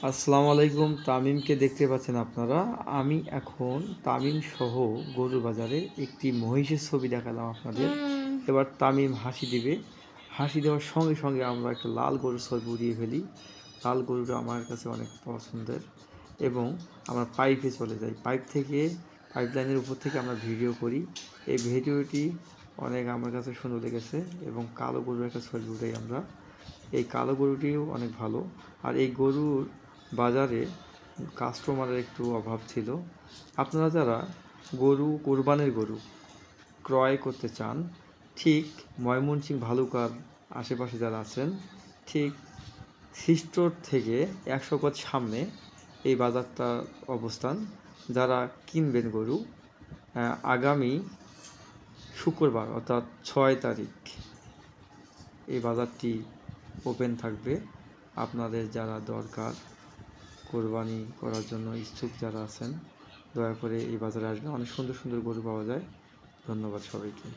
আসসালামু আলাইকুম। তামিমকে দেখতে পাচ্ছেন আপনারা। আমি এখন তামিম সহ গরুর বাজারে একটি মহিষের ছবি দেখালাম আপনাদের। এবার তামিম হাসি দিবে। হাসি দেওয়ার সঙ্গে সঙ্গে আমরা একটা লাল গরুর ছবি উড়িয়ে ফেলি। লাল গরুটা আমার কাছে অনেক পছন্দের এবং আমরা পাইপে চলে যাই। পাইপ লাইনের উপর থেকে আমরা ভিডিও করি। এই ভিডিওটি অনেক আমার কাছে সুন্দর লেগেছে এবং কালো গরুর একটা ছবি উঠাই আমরা। এই কালো গরুটিও অনেক ভালো। আর এই গরুর বাজারে কাস্টমারের একটু অভাব ছিল। আপনারা যারা কোরবানির গরু ক্রয় করতে চান, ঠিক ময়মনসিংহ ভালুকার আশেপাশে যারা আছেন, ঠিক সিস্টোর থেকে 100 গজ সামনে এই বাজারটা অবস্থান। যারা কিনবেন গরু, আগামী শুক্রবার অর্থাৎ 6 তারিখ এই বাজারটি ওপেন থাকবে। আপনাদের যারা দরকার, কোরবানি করার জন্য ইচ্ছুক যারা আছেন, দয়া করে এই বাজারে আসবেন। অনেক সুন্দর সুন্দর গরু পাওয়া যায়। ধন্যবাদ সবাইকে।